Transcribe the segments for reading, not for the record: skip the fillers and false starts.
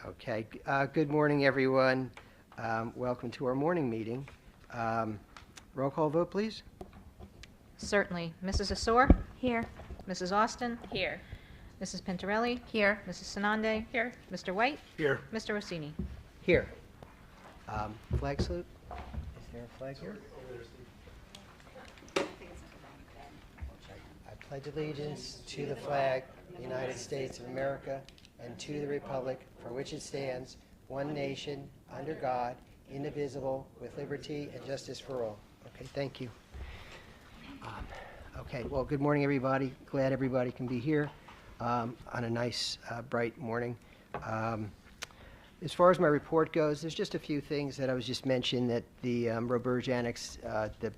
Okay, good morning, everyone. Welcome to our morning meeting. Roll call vote, please. Certainly. Mrs. Asor? Here. Mrs. Austin? Here. Mrs. Pintarelli? Here. Mrs. Sanande? Here. Mr. White? Here. Mr. Rossini? Here. Flag salute. Is there a flag here? I pledge allegiance to the flag of the United States of America and to the republic for which it stands, one nation, under God, indivisible, with liberty and justice for all. Okay, thank you. Okay, well, good morning, everybody. Glad everybody can be here on a nice, bright morning. As far as my report goes, there's just a few things that I was just mentioned that the Roberge Annex, the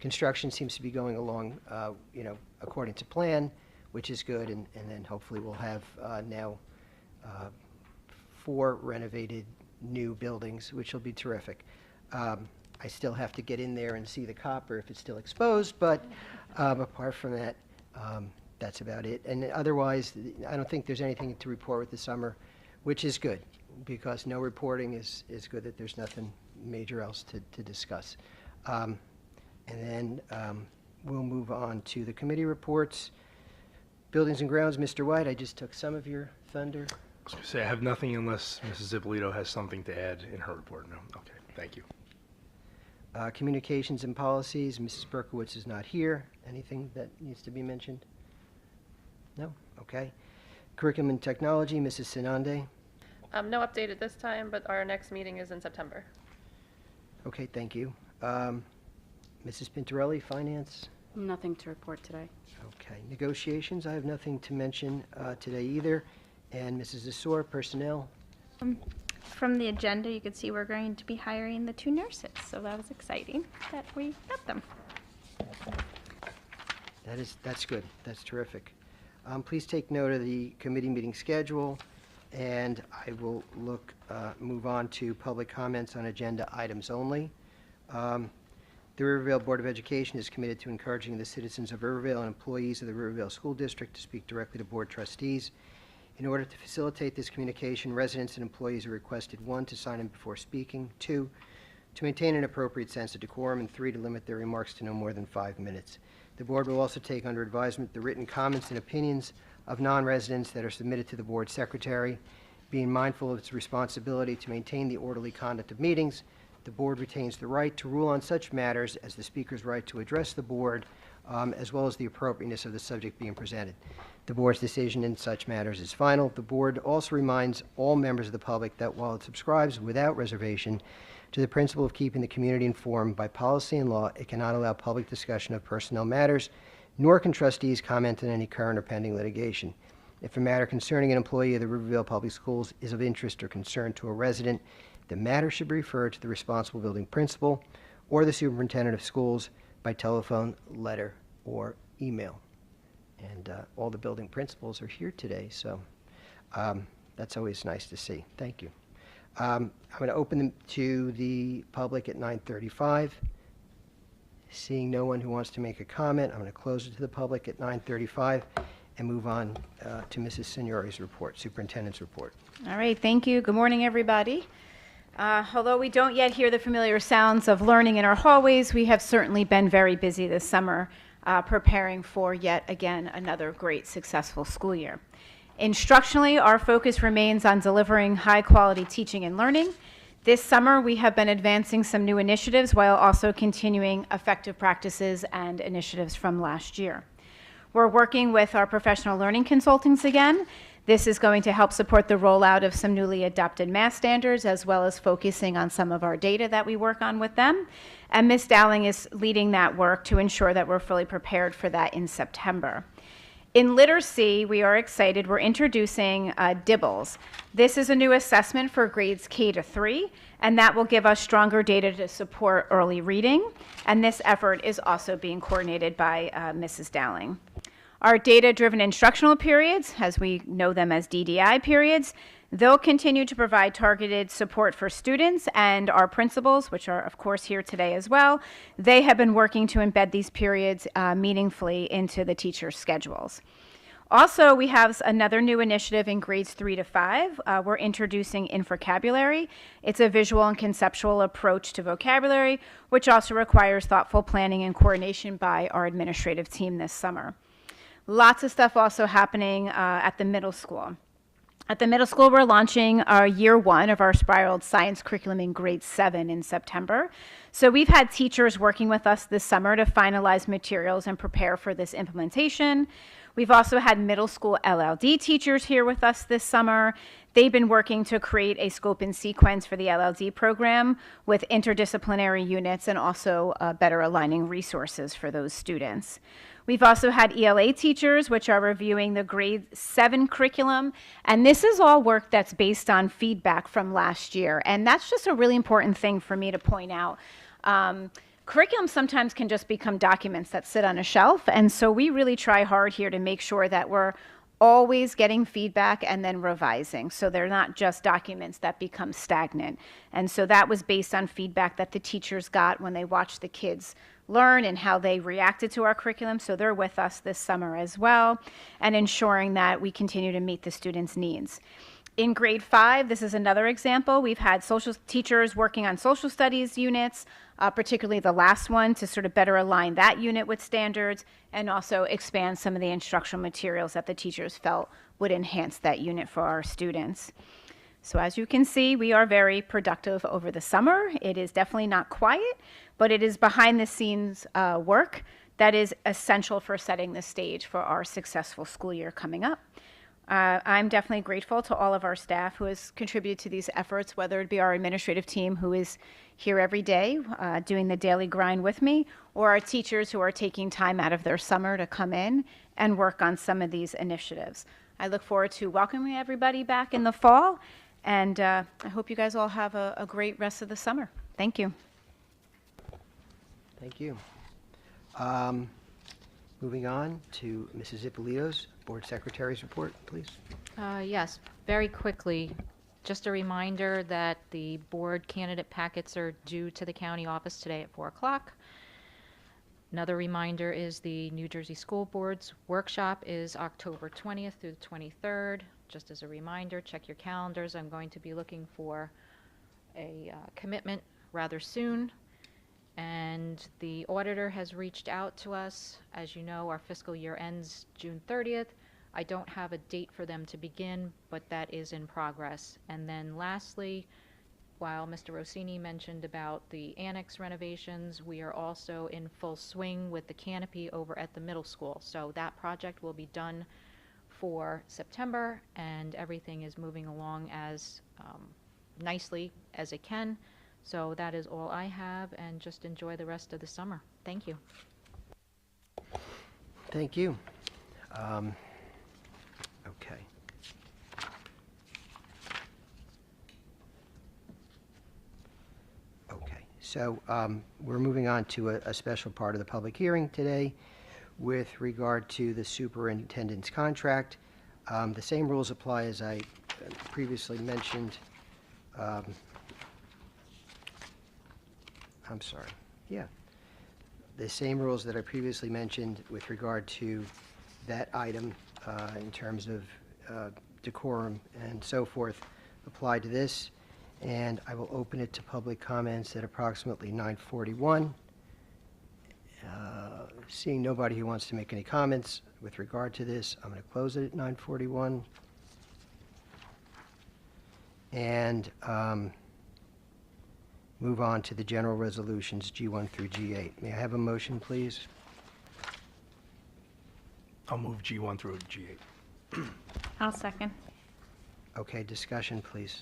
construction seems to be going along, according to plan, which is good, and then hopefully we'll have now 4 renovated new buildings, which will be terrific. I still have to get in there and see the copper if it's still exposed, but apart from that, that's about it. And otherwise, I don't think there's anything to report with the summer, which is good, because no reporting is good, that there's nothing major else to discuss. And then we'll move on to the committee reports. Buildings and Grounds, Mr. White, I just took some of your thunder. I was going to say, I have nothing unless Mrs. Ippolito has something to add in her report. No? Okay, thank you. Communications and Policies, Mrs. Berkowitz is not here. Anything that needs to be mentioned? No? Okay. Curriculum and Technology, Mrs. Sinande. No update at this time, but our next meeting is in September. Okay, thank you. Mrs. Pintarelli, Finance. Nothing to report today. Okay. Negotiations, I have nothing to mention today either. And Mrs. Asor, Personnel. From the agenda, you could see we're going to be hiring the 2 nurses, so that was exciting that we got them. That's good. That's terrific. Please take note of the committee meeting schedule, and I will move on to public comments on agenda items only. The Rivervale Board of Education is committed to encouraging the citizens of Rivervale and employees of the Rivervale School District to speak directly to board trustees. In order to facilitate this communication, residents and employees are requested, 1, to sign in before speaking, 2, to maintain an appropriate sense of decorum, and 3, to limit their remarks to no more than 5 minutes. The board will also take under advisement the written comments and opinions of non-residents that are submitted to the board secretary. Being mindful of its responsibility to maintain the orderly conduct of meetings, the board retains the right to rule on such matters as the speaker's right to address the board, as well as the appropriateness of the subject being presented. The board's decision in such matters is final. The board also reminds all members of the public that while it subscribes without reservation to the principle of keeping the community informed by policy and law, it cannot allow public discussion of personnel matters, nor can trustees comment on any current or pending litigation. If a matter concerning an employee of the Rivervale Public Schools is of interest or concern to a resident, the matter should be referred to the responsible building principal or the superintendent of schools by telephone, letter, or email. And all the building principals are here today, so that's always nice to see. Thank you. I'm going to open them to the public at 9:35. Seeing no one who wants to make a comment, I'm going to close it to the public at 9:35 and move on to Mrs. Signori's report, Superintendent's report. All right, thank you. Good morning, everybody. Although we don't yet hear the familiar sounds of learning in our hallways, we have certainly been very busy this summer preparing for yet again another great successful school year. Instructionally, our focus remains on delivering high-quality teaching and learning. This summer, we have been advancing some new initiatives while also continuing effective practices and initiatives from last year. We're working with our professional learning consultants again. This is going to help support the rollout of some newly adopted math standards, as well as focusing on some of our data that we work on with them. And Ms. Dowling is leading that work to ensure that we're fully prepared for that in September. In literacy, we are excited. We're introducing DIBBLES. This is a new assessment for grades K to 3, and that will give us stronger data to support early reading. And this effort is also being coordinated by Mrs. Dowling. Our data-driven instructional periods, as we know them as DDI periods, they'll continue to provide targeted support for students, and our principals, which are of course here today as well, they have been working to embed these periods meaningfully into the teachers' schedules. Also, we have another new initiative in grades 3 to 5. We're introducing Infrocabulary. It's a visual and conceptual approach to vocabulary, which also requires thoughtful planning and coordination by our administrative team this summer. Lots of stuff also happening at the middle school. At the middle school, we're launching our year 1 of our spiraled science curriculum in grade 7 in September. So we've had teachers working with us this summer to finalize materials and prepare for this implementation. We've also had middle school LLD teachers here with us this summer. They've been working to create a scope and sequence for the LLD program with interdisciplinary units and also better aligning resources for those students. We've also had ELA teachers, which are reviewing the grade 7 curriculum. And this is all work that's based on feedback from last year. And that's just a really important thing for me to point out. Curriculum sometimes can just become documents that sit on a shelf. And so we really try hard here to make sure that we're always getting feedback and then revising. So they're not just documents that become stagnant. And so that was based on feedback that the teachers got when they watched the kids learn and how they reacted to our curriculum. So they're with us this summer as well, and ensuring that we continue to meet the students' needs. In grade 5, this is another example. We've had social teachers working on social studies units, particularly the last one, to sort of better align that unit with standards and also expand some of the instructional materials that the teachers felt would enhance that unit for our students. So as you can see, we are very productive over the summer. It is definitely not quiet, but it is behind the scenes work that is essential for setting the stage for our successful school year coming up. I'm definitely grateful to all of our staff who has contributed to these efforts, whether it be our administrative team who is here every day doing the daily grind with me, or our teachers who are taking time out of their summer to come in and work on some of these initiatives. I look forward to welcoming everybody back in the fall, and I hope you guys all have a great rest of the summer. Thank you. Thank you. Moving on to Mrs. Ippolito's Board Secretary's report, please. Yes, very quickly, just a reminder that the board candidate packets are due to the county office today at 4 o'clock. Another reminder is the New Jersey School Board's workshop is October 20th through the 23rd. Just as a reminder, check your calendars. I'm going to be looking for a commitment rather soon. And the auditor has reached out to us. As you know, our fiscal year ends June 30th. I don't have a date for them to begin, but that is in progress. And then lastly, while Mr. Rossini mentioned about the annex renovations, we are also in full swing with the canopy over at the middle school. So that project will be done for September, and everything is moving along as nicely as it can. So that is all I have, and just enjoy the rest of the summer. Thank you. Thank you. Okay. Okay, so we're moving on to a special part of the public hearing today with regard to the superintendent's contract. The same rules apply as I previously mentioned. I'm sorry. Yeah. The same rules that I previously mentioned with regard to that item in terms of decorum and so forth apply to this. And I will open it to public comments at approximately 9:41. Seeing nobody who wants to make any comments with regard to this, I'm going to close it at 9:41. And move on to the general resolutions, G1 through G8. May I have a motion, please? I'll move G1 through G8. I'll second. Okay, discussion, please.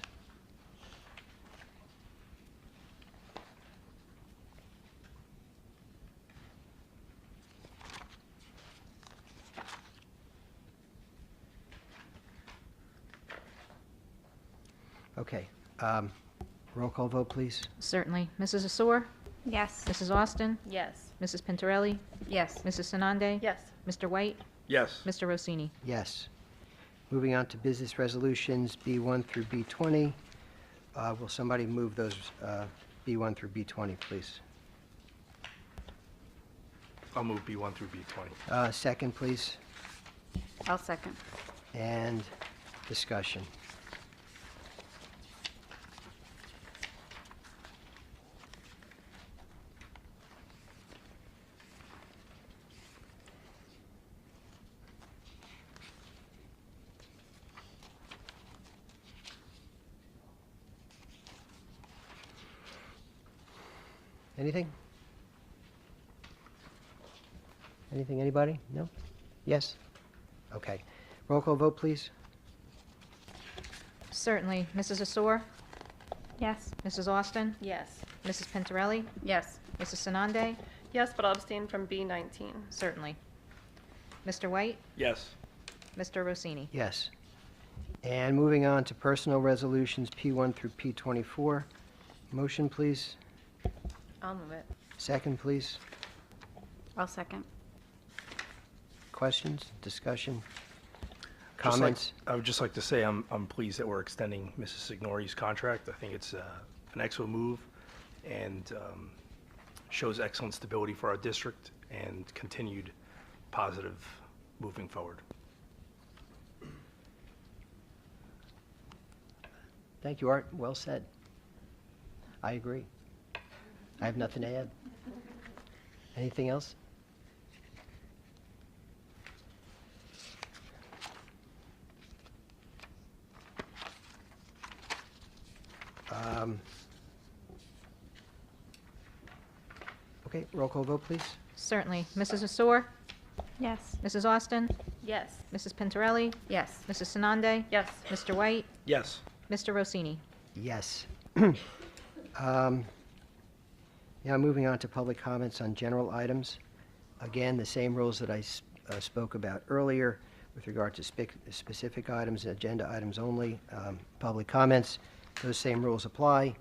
Okay, roll call vote, please. Certainly. Mrs. Asor? Yes. Mrs. Austin? Yes. Mrs. Pintarelli? Yes. Mrs. Sanande? Yes. Mr. White? Yes. Mr. Rossini? Yes. Moving on to business resolutions, B1 through B20. Will somebody move those B1 through B20, please? I'll move B1 through B20. Second, please. I'll second. And discussion. Anything? Anything, anybody? No? Yes? Okay. Roll call vote, please. Certainly. Mrs. Asor? Yes. Mrs. Austin? Yes. Mrs. Pintarelli? Yes. Mrs. Sanande? Yes, but I'll abstain from B19. Certainly. Mr. White? Yes. Mr. Rossini? Yes. And moving on to personal resolutions P1 through P24. Motion, please. I'll move it. Second, please. I'll second. Questions, discussion, Just like- comments? I would just like to say I'm pleased that we're extending Mrs. Signori's contract. I think it's an excellent move and shows excellent stability for our district and continued positive moving forward. Thank you, Art. Well said. I agree. I have nothing to add. Anything else? Okay, roll call vote, please. Certainly. Mrs. Asor? Yes. Mrs. Austin? Yes. Mrs. Pintarelli? Yes. Mrs. Sanande? Yes. Mr. White? Yes. Mr. Rossini? Yes. Now, moving on to public comments on general items. Again, the same rules that I spoke about earlier with regard to specific items, agenda items only, public comments. Those same rules apply.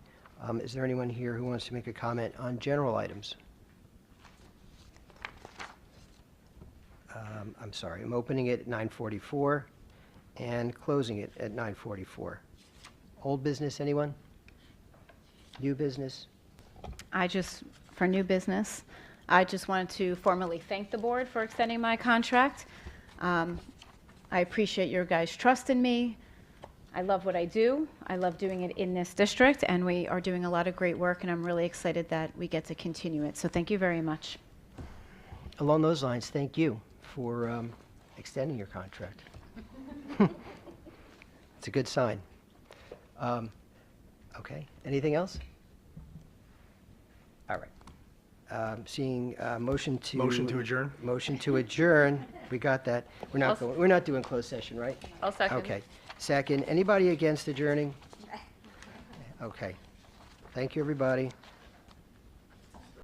Is there anyone here who wants to make a comment on general items? I'm sorry, I'm opening it at 9:44 and closing it at 9:44. Old business, anyone? New business? For new business, I just wanted to formally thank the board for extending my contract. I appreciate your guys' trust in me. I love what I do. I love doing it in this district, and we are doing a lot of great work, and I'm really excited that we get to continue it. So thank you very much. Along those lines, thank you for extending your contract. It's a good sign. Okay, anything else? All right. Seeing motion to... Motion to adjourn? Motion to adjourn. We got that. We're not doing closed session, right? I'll second. Okay. Second. Anybody against adjourning? Okay. Thank you, everybody.